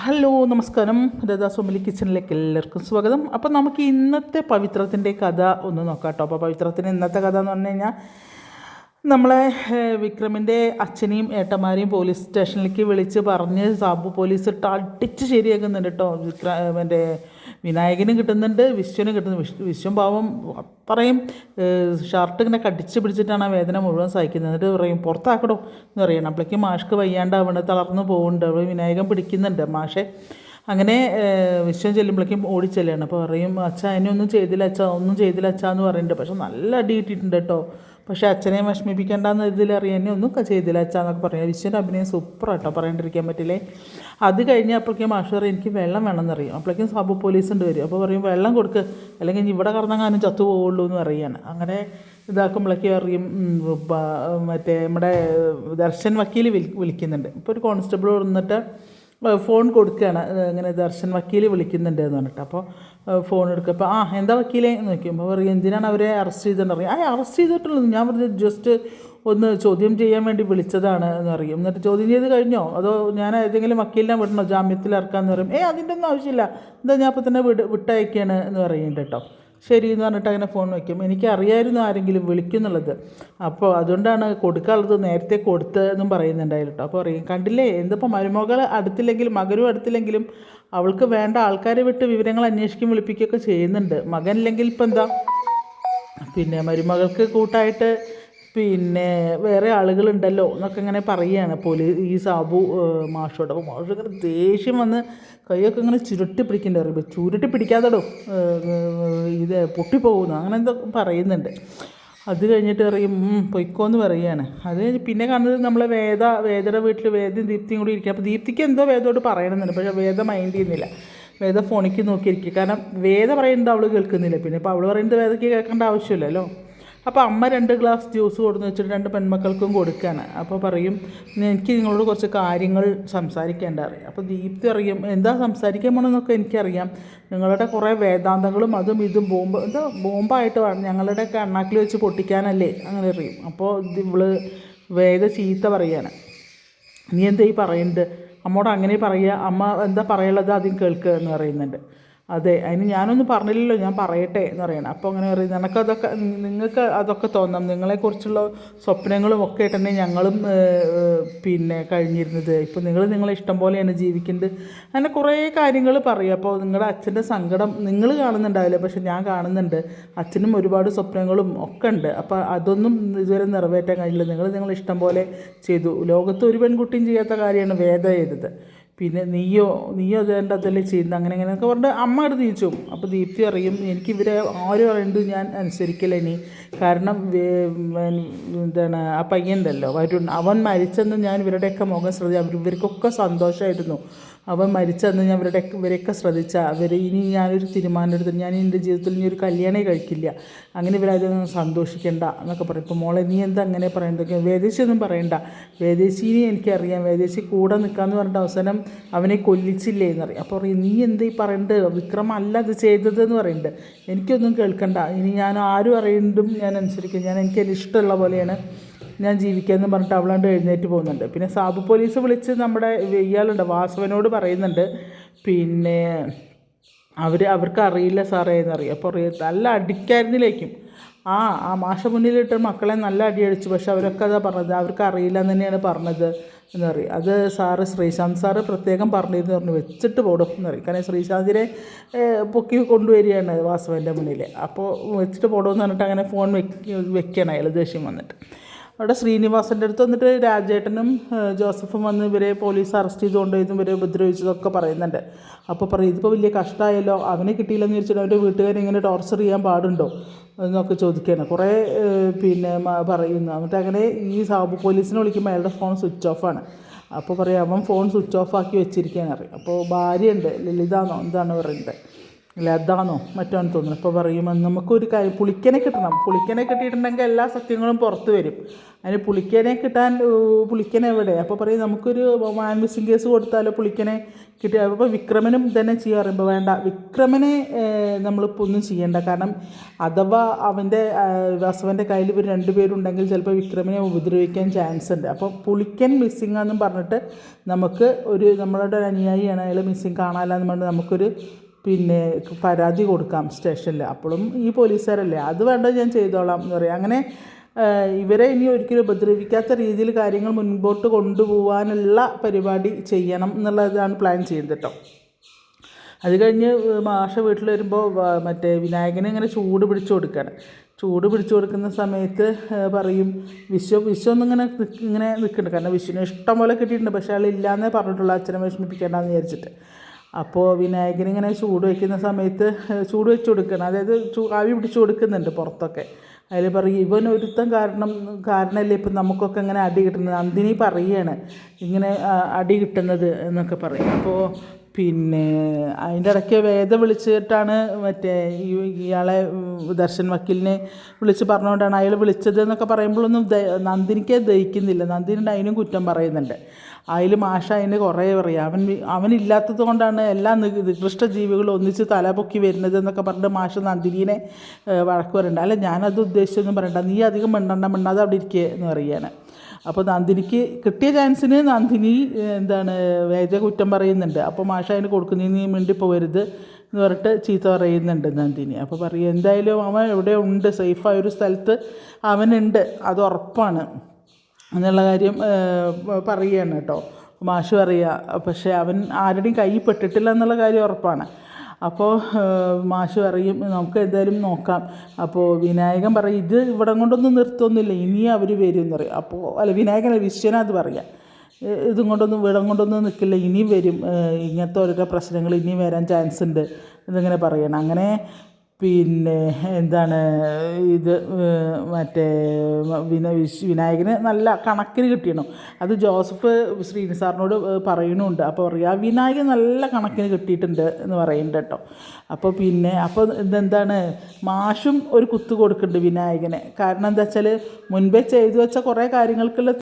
Hello നമസ്കാരം. രഥാ സോമലി കിച്ചണിലേക്ക് എല്ലാവർക്കും സ്വാഗതം. അപ്പോൾ നമുക്ക് ഇന്നത്തെ പവിത്രത്തിൻ്റെ കഥ ഒന്ന് നോക്കാം കേട്ടോ. അപ്പോൾ പവിത്രത്തിന് ഇന്നത്തെ കഥ എന്ന് പറഞ്ഞു കഴിഞ്ഞാൽ നമ്മളെ വിക്രമിൻ്റെ അച്ഛനെയും ഏട്ടന്മാരെയും പോലീസ് സ്റ്റേഷനിലേക്ക് വിളിച്ച് പറഞ്ഞ് സാബു പോലീസ് ഇട്ട് അടിച്ച് ശരിയാക്കുന്നുണ്ട് കേട്ടോ. എൻ്റെ വിനായകനും കിട്ടുന്നുണ്ട്, വിശ്വനും കിട്ടുന്നുണ്ട്. വിശ്വം പാവം പറയും ഷർട്ട് ഇങ്ങനെ കടിച്ച് പിടിച്ചിട്ടാണ് ആ വേദന മുഴുവൻ സഹിക്കുന്നത്. എന്നിട്ട് പറയും പുറത്താക്കടോ എന്ന് പറയണം. അപ്പോഴേക്കും മാഷ്ക്ക് വയ്യാണ്ടാവണ്, തളർന്നു പോകുന്നുണ്ട്. അപ്പോൾ വിനായകൻ പിടിക്കുന്നുണ്ട് മാഷെ. അങ്ങനെ വിശ്വം ചെല്ലുമ്പോഴേക്കും ഓടിച്ചെല്ലാണ്. അപ്പോൾ പറയും അച്ഛാ എന്നെ ഒന്നും ചെയ്തില്ല അച്ഛാ, ഒന്നും ചെയ്തില്ല അച്ഛാ എന്ന് പറയുന്നുണ്ട്. പക്ഷെ നല്ല അടി കിട്ടിയിട്ടുണ്ട് കേട്ടോ. പക്ഷേ അച്ഛനെ വിഷമിപ്പിക്കേണ്ടെന്ന് ഇതിലറിയാം, എന്നെ ഒന്നും ചെയ്തില്ല അച്ഛാ എന്നൊക്കെ പറയാം. വിശ്വൻ്റെ അഭിനയം സൂപ്പറാട്ടോ, പറയാണ്ടിരിക്കാൻ പറ്റില്ലേ. അത് കഴിഞ്ഞ് അപ്പോഴേക്കും മാഷ് പറയും എനിക്ക് വെള്ളം വേണമെന്നറിയും. അപ്പോഴേക്കും സാബു പോലീസുണ്ട് വരും. അപ്പോൾ പറയും വെള്ളം കൊടുക്ക്, അല്ലെങ്കിൽ ഇവിടെ കറന്നങ്ങാനും ചത്തു പോവുള്ളൂ എന്ന് പറയുകയാണ്. അങ്ങനെ ഇതാക്കുമ്പോഴേക്കും അറിയും മറ്റേ നമ്മുടെ ദർശൻ വക്കീൽ വിളിക്കുന്നുണ്ട്. ഇപ്പോൾ ഒരു കോൺസ്റ്റബിൾ വന്നിട്ട് ഫോൺ കൊടുക്കുകയാണ്, ഇങ്ങനെ ദർശൻ വക്കീൽ വിളിക്കുന്നുണ്ട് എന്ന് പറഞ്ഞിട്ട്. അപ്പോൾ ഫോൺ എടുക്കുക. അപ്പോൾ എന്താ വക്കീലേ എന്ന് നോക്കിയപ്പോൾ പറയും എന്തിനാണ് അവരെ അറസ്റ്റ് ചെയ്തെന്ന് അറിയാം. അറസ്റ്റ് ചെയ്തിട്ടുള്ളത് ഞാൻ പറഞ്ഞ ജസ്റ്റ് ഒന്ന് ചോദ്യം ചെയ്യാൻ വേണ്ടി വിളിച്ചതാണ് എന്ന് പറയും. എന്നിട്ട് ചോദ്യം ചെയ്ത് കഴിഞ്ഞോ, അതോ ഞാൻ ഏതെങ്കിലും വക്കീലിനെ വിടണോ ജാമ്യത്തിൽ ഇറക്കാമെന്ന് പറയും. അതിൻ്റെ ഒന്നും ആവശ്യമില്ല, എന്താ ഞാൻ അപ്പോൾ തന്നെ വിട്ടയക്കുകയാണ് എന്ന് പറയുന്നുണ്ട് കേട്ടോ. ശരി എന്ന് പറഞ്ഞിട്ട് അങ്ങനെ ഫോൺ വയ്ക്കും. എനിക്കറിയായിരുന്നു ആരെങ്കിലും വിളിക്കുന്നുള്ളത്, അപ്പോൾ അതുകൊണ്ടാണ് കൊടുക്കാനുള്ളത് നേരത്തെ കൊടുത്തതെന്നും പറയുന്നുണ്ടായിരുന്നു കേട്ടോ. അപ്പോൾ പറയും കണ്ടില്ലേ, എന്തിപ്പോൾ മരുമകൾ അടുത്തില്ലെങ്കിലും മകനും അടുത്തില്ലെങ്കിലും അവൾക്ക് വേണ്ട ആൾക്കാരെ വിട്ട് വിവരങ്ങൾ അന്വേഷിക്കും വിളിപ്പിക്കുകയൊക്കെ ചെയ്യുന്നുണ്ട്. മകനില്ലെങ്കിൽ ഇപ്പം എന്താ, പിന്നെ മരുമകൾക്ക് കൂട്ടായിട്ട് പിന്നെ വേറെ ആളുകളുണ്ടല്ലോ എന്നൊക്കെ ഇങ്ങനെ പറയുകയാണ് ഈ സാബു മാഷോട്. അപ്പോൾ മാഷ് ഇങ്ങനെ ദേഷ്യം വന്ന് കൈയൊക്കെ ഇങ്ങനെ ചുരുട്ടി പിടിക്കേണ്ടി പറയുമ്പോൾ ചുരുട്ടി പിടിക്കാതെടോ ഇത് പൊട്ടിപ്പോകുന്നു അങ്ങനെ എന്തോ പറയുന്നുണ്ട്. അത് കഴിഞ്ഞിട്ട് പറയും പൊയ്ക്കോന്ന് പറയുകയാണ്. അത് കഴിഞ്ഞ് പിന്നെ കാണുന്നത് നമ്മളെ വേദയുടെ വീട്ടിൽ വേദയും ദീപ്തിയും കൂടി ഇരിക്കുക. അപ്പോൾ ദീപ്തിക്ക് എന്തോ വേദയോട് പറയണമെന്നുണ്ട്, പക്ഷേ വേദ മൈൻഡ് ചെയ്യുന്നില്ല. വേദ ഫോണിക്ക് നോക്കിയിരിക്കുക. കാരണം വേദ പറയുന്നത് അവൾ കേൾക്കുന്നില്ല. പിന്നെ ഇപ്പോൾ അവൾ പറയുന്നത് വേദയ്ക്ക് കേൾക്കേണ്ട ആവശ്യമില്ലല്ലോ. അപ്പോൾ അമ്മ 2 ഗ്ലാസ് ജ്യൂസ് കൊടുന്ന് വെച്ചിട്ട് 2 പെൺമക്കൾക്കും കൊടുക്കുകയാണ്. അപ്പോൾ പറയും എനിക്ക് നിങ്ങളോട് കുറച്ച് കാര്യങ്ങൾ സംസാരിക്കേണ്ട അറിയാം. അപ്പോൾ ദീപ്തി അറിയും എന്താ സംസാരിക്കാൻ പോകണമെന്നൊക്കെ എനിക്കറിയാം. നിങ്ങളുടെ കുറേ വേദാന്തങ്ങളും അതും ഇതും ബോംബായിട്ട് ഞങ്ങളുടെ കണ്ണാക്കിൽ വെച്ച് പൊട്ടിക്കാനല്ലേ അങ്ങനെ അറിയും. അപ്പോൾ ഇവള് വേദ ചീത്ത പറയാണ്. നീ എന്താ ഈ പറയുന്നത്, അമ്മോട് അങ്ങനെ പറയുക, അമ്മ എന്താ പറയുള്ളത് ആദ്യം കേൾക്കുക എന്ന് പറയുന്നുണ്ട്. അതെ, അതിന് ഞാനൊന്നും പറഞ്ഞില്ലല്ലോ, ഞാൻ പറയട്ടെ എന്ന് പറയണം. അപ്പോൾ അങ്ങനെ പറയുന്നത് നിങ്ങൾക്ക് അതൊക്കെ തോന്നാം, നിങ്ങളെക്കുറിച്ചുള്ള സ്വപ്നങ്ങളും ഒക്കെ ആയിട്ട് തന്നെ ഞങ്ങളും പിന്നെ കഴിഞ്ഞിരുന്നത്. ഇപ്പോൾ നിങ്ങളെ ഇഷ്ടം പോലെയാണ് ജീവിക്കുന്നത്, അങ്ങനെ കുറേ കാര്യങ്ങൾ പറയും. അപ്പോൾ നിങ്ങളുടെ അച്ഛൻ്റെ സങ്കടം നിങ്ങൾ കാണുന്നുണ്ടാവില്ല, പക്ഷെ ഞാൻ കാണുന്നുണ്ട്. അച്ഛനും ഒരുപാട് സ്വപ്നങ്ങളും ഒക്കെ ഉണ്ട്. അപ്പോൾ അതൊന്നും ഇതുവരെ നിറവേറ്റാൻ കഴിയില്ല. നിങ്ങൾ ഇഷ്ടം പോലെ ചെയ്തു. ലോകത്ത് ഒരു പെൺകുട്ടിയും ചെയ്യാത്ത കാര്യമാണ് വേദ ചെയ്തത്. പിന്നെ നീയോ അതേണ്ട അതല്ലേ ചെയ്യുന്നത്, അങ്ങനെയൊക്കെ പറഞ്ഞിട്ട് അമ്മ എടുത്ത് നീച്ചു. അപ്പോൾ ദീപ്തി അറിയും എനിക്കിവരെ ആരും പറയുന്നത് ഞാൻ അനുസരിക്കില്ല ഇനി. കാരണം എന്താണ് ആ പയ്യനുണ്ടല്ലോ വരുൺ, അവൻ മരിച്ചെന്ന് ഞാൻ ഇവരുടെയൊക്കെ മുഖം ശ്രദ്ധിച്ചു. ഇവർക്കൊക്കെ സന്തോഷമായിരുന്നു അവൻ മരിച്ചെന്ന് ഞാൻ ഇവരെയൊക്കെ ശ്രദ്ധിച്ച ഇനി ഞാനൊരു തീരുമാനം എടുത്തു. ഞാൻ എൻ്റെ ജീവിതത്തിൽ ഇനി ഒരു കല്യാണമേ കഴിക്കില്ല, അങ്ങനെ ഇവരതൊന്നും സന്തോഷിക്കേണ്ട എന്നൊക്കെ പറയും. ഇപ്പോൾ മോളെ നീ എന്താ അങ്ങനെ പറയേണ്ടത്, വേദേശിയൊന്നും പറയണ്ട, വേദേശീനെ എനിക്കറിയാം, വേദേശി കൂടെ നിൽക്കാമെന്ന് പറഞ്ഞിട്ട് അവസാനം അവനെ കൊല്ലിച്ചില്ലേ എന്നറിയാം. അപ്പോൾ പറയും നീ എന്താ ഈ പറയേണ്ടത്, വിക്രം അല്ല അത് ചെയ്തതെന്ന് പറയുന്നുണ്ട്. എനിക്കൊന്നും കേൾക്കണ്ട, ഇനി ഞാൻ ആരും അറിയുന്നതും ഞാൻ അനുസരിക്കും, എനിക്ക് ഇഷ്ടമുള്ള പോലെയാണ് ഞാൻ ജീവിക്കാമെന്ന് പറഞ്ഞിട്ട് അവളാണ്ട് എഴുന്നേറ്റ് പോകുന്നുണ്ട്. പിന്നെ സാബു പോലീസ് വിളിച്ച് നമ്മുടെ ഇയാളുണ്ട് വാസവനോട് പറയുന്നുണ്ട് പിന്നെ അവർക്ക് അറിയില്ല സാറേ എന്നറിയാം. അപ്പോൾ നല്ല അടിക്കായിരുന്നില്ലേക്കും ആ മാഷ മുന്നിലിട്ട് മക്കളെ നല്ല അടിയടിച്ചു, പക്ഷെ അവരൊക്കെ അതാ പറഞ്ഞത് അവർക്ക് അറിയില്ല എന്ന് തന്നെയാണ് പറഞ്ഞത് എന്നറിയും. അത് ശ്രീശാന്ത് സാറ് പ്രത്യേകം പറഞ്ഞിരുന്നു പറഞ്ഞു വെച്ചിട്ട് പോടും എന്നറിയും. കാരണം ശ്രീശാന്തിനെ പൊക്കി കൊണ്ടുവരികയാണ് വാസവൻ്റെ മുന്നിൽ. അപ്പോൾ വെച്ചിട്ട് പോടുമെന്ന് പറഞ്ഞിട്ട് അങ്ങനെ ഫോൺ വെക്കുകയാണ് അയാൾ ദേഷ്യം വന്നിട്ട്. അവിടെ ശ്രീനിവാസൻ്റെ അടുത്ത് വന്നിട്ട് രാജേട്ടനും ജോസഫും വന്ന് ഇവരെ പോലീസ് അറസ്റ്റ് ചെയ്തുകൊണ്ടുപോയതും ഇവരെ ഉപദ്രവിച്ചതൊക്കെ പറയുന്നുണ്ട്. അപ്പോൾ പറയും ഇതിപ്പോൾ വലിയ കഷ്ടമായല്ലോ, അവനെ കിട്ടിയില്ലെന്ന് വെച്ചിട്ട് അവൻ്റെ വീട്ടുകാരെ ഇങ്ങനെ ടോർച്ചർ ചെയ്യാൻ പാടുണ്ടോ എന്നൊക്കെ ചോദിക്കുകയാണ്. കുറേ പിന്നെ പറയുന്നു. എന്നിട്ട് അങ്ങനെ ഈ സാബു പോലീസിനെ വിളിക്കുമ്പോൾ അയാളുടെ ഫോൺ സ്വിച്ച് ഓഫാണ്. അപ്പോൾ പറയും അവൻ ഫോൺ സ്വിച്ച് ഓഫ് ആക്കി വെച്ചിരിക്കുകയാണ് അറിയാം. അപ്പോൾ ഭാര്യയുണ്ട് ലളിതാന്നോ എന്താണ് പറയുന്നത്. ലതാന്നോ മറ്റോന്ന് തോന്നുന്നു. അപ്പോൾ പറയും നമുക്കൊരു കാര്യം പുളിക്കനെ കിട്ടണം, പുളിക്കനെ കിട്ടിയിട്ടുണ്ടെങ്കിൽ എല്ലാ സത്യങ്ങളും പുറത്ത് വരും. അതിന് പുളിക്കനെ കിട്ടാൻ പുളിക്കൻ എവിടെ? അപ്പോൾ പറയും നമുക്കൊരു മാൻ മിസ്സിങ് കേസ് കൊടുത്താലോ പുളിക്കനെ കിട്ടി. അപ്പോൾ വിക്രമനും തന്നെ ചെയ്യാൻ പറയുമ്പോൾ വേണ്ട, വിക്രമനെ നമ്മളിപ്പോൾ ഒന്നും ചെയ്യേണ്ട. കാരണം അഥവാ അവൻ്റെ വാസവൻ്റെ കയ്യിൽ ഇവർ രണ്ടുപേരുണ്ടെങ്കിൽ ചിലപ്പോൾ വിക്രമനെ ഉപദ്രവിക്കാൻ ചാൻസ് ഉണ്ട്. അപ്പോൾ പുളിക്കൻ മിസ്സിങ് ആണെന്നും പറഞ്ഞിട്ട് നമുക്ക് നമ്മളുടെ ഒരു അനുയായിയാണ്, അയാൾ മിസ്സിങ് കാണാനില്ലെന്ന് പറഞ്ഞിട്ട് നമുക്കൊരു പരാതി കൊടുക്കാം സ്റ്റേഷനിൽ. അപ്പോഴും ഈ പോലീസുകാരല്ലേ അത് വേണ്ട ഞാൻ ചെയ്തോളാം എന്ന് പറയും. അങ്ങനെ ഇവരെ ഇനി ഒരിക്കലും ഉപദ്രവിക്കാത്ത രീതിയിൽ കാര്യങ്ങൾ മുൻപോട്ട് കൊണ്ടുപോകാനുള്ള പരിപാടി ചെയ്യണം എന്നുള്ളതാണ് പ്ലാൻ ചെയ്യുന്നത് കേട്ടോ. അത് കഴിഞ്ഞ് മാഷ വീട്ടിൽ വരുമ്പോൾ വിനായകന് ഇങ്ങനെ ചൂട് പിടിച്ചു കൊടുക്കുകയാണ്. ചൂട് പിടിച്ചു കൊടുക്കുന്ന സമയത്ത് പറയും ഒന്നിങ്ങനെ ഇങ്ങനെ നിൽക്കുന്നുണ്ട്. കാരണം വിശ്വന് ഇഷ്ടം പോലെ കിട്ടിയിട്ടുണ്ട്, പക്ഷേ ആളില്ലാന്നേ പറഞ്ഞിട്ടുള്ളൂ, അച്ഛനെ വിഷമിപ്പിക്കേണ്ടെന്ന് വിചാരിച്ചിട്ട്. അപ്പോൾ വിനായകനിങ്ങനെ ചൂട് വയ്ക്കുന്ന സമയത്ത് ചൂട് വെച്ച് കൊടുക്കണം, അതായത് ആവി പിടിച്ച് കൊടുക്കുന്നുണ്ട് പുറത്തൊക്കെ. അതിൽ പറയും ഇവൻ ഒരുത്തം കാരണമല്ലേ ഇപ്പം നമുക്കൊക്കെ ഇങ്ങനെ അടി കിട്ടുന്നത്. നന്ദിനി പറയുകയാണ് ഇങ്ങനെ അടി കിട്ടുന്നത് എന്നൊക്കെ പറയും. അപ്പോൾ അതിൻ്റെ ഇടയ്ക്ക് വേദ വിളിച്ചിട്ടാണ് ഇയാളെ ദർശൻ വക്കീലിനെ വിളിച്ച് പറഞ്ഞുകൊണ്ടാണ് അയാൾ വിളിച്ചത് എന്നൊക്കെ പറയുമ്പോഴൊന്നും നന്ദിനിക്ക് ദഹിക്കുന്നില്ല. നന്ദിനി അതിനും കുറ്റം പറയുന്നുണ്ട്. അതിൽ മാഷ അതിന് കുറേ പറയും അവനില്ലാത്തത് കൊണ്ടാണ് എല്ലാ നികൃഷ്ട ജീവികളും ഒന്നിച്ച് തലപൊക്കി വരുന്നത് എന്നൊക്കെ പറഞ്ഞിട്ട് മാഷ നന്ദിനിയെ വഴക്ക് പറയുന്നുണ്ട്. അല്ല ഞാനത് ഉദ്ദേശിച്ചൊന്നും പറയണ്ട, നീ അധികം മിണ്ടാതെ അവിടെ ഇരിക്കുക എന്ന് പറയുകയാണ്. അപ്പോൾ നന്ദിനിക്ക് കിട്ടിയ ചാൻസിന് നന്ദിനി വേദ കുറ്റം പറയുന്നുണ്ട്. അപ്പോൾ മാഷ അതിന് കൊടുക്കുന്നു, നീ മിണ്ടിപ്പോവരുത് എന്ന് പറഞ്ഞിട്ട് ചീത്ത പറയുന്നുണ്ട് നന്ദിനി. അപ്പോൾ പറയും എന്തായാലും അവൻ എവിടെ ഉണ്ട്, സേഫായൊരു സ്ഥലത്ത് അവനുണ്ട്, അത് ഉറപ്പാണ് എന്നുള്ള കാര്യം പറയുകയാണ് കേട്ടോ. മാഷ് പറയുക, പക്ഷേ അവൻ ആരുടെയും കയ്യിൽ പെട്ടിട്ടില്ല എന്നുള്ള കാര്യം ഉറപ്പാണ്. അപ്പോൾ മാഷ് പറയും നമുക്ക് എന്തായാലും നോക്കാം. അപ്പോൾ വിനായകൻ പറയും ഇത് ഇവിടെ കൊണ്ടൊന്നും നിർത്തുന്നില്ല, ഇനിയും അവർ വരും എന്ന് പറയും. അപ്പോൾ വിനായകൻ വിശ്വനാഥ് പറയാം ഇതും കൊണ്ടൊന്നും ഇവിടം കൊണ്ടൊന്നും നിൽക്കില്ല, ഇനിയും വരും, ഇങ്ങനത്തെ ഓരോ പ്രശ്നങ്ങൾ ഇനിയും വരാൻ ചാൻസ് ഉണ്ട് എന്നിങ്ങനെ പറയണം. അങ്ങനെ ഇത് വിനായകന് നല്ല കണക്കിന് കിട്ടിയണം. അത് ജോസഫ് ശ്രീനി സാറിനോട് പറയുന്നുണ്ട്. അപ്പോൾ പറയാം വിനായകൻ നല്ല കണക്കിന് കിട്ടിയിട്ടുണ്ട് എന്ന് പറയുന്നുണ്ട് കേട്ടോ. അപ്പോൾ മാഷും ഒരു കുത്തു കൊടുക്കുന്നുണ്ട് വിനായകനെ. കാരണം എന്താ വെച്ചാൽ മുൻപേ ചെയ്തു വെച്ച കുറേ കാര്യങ്ങൾക്കുള്ള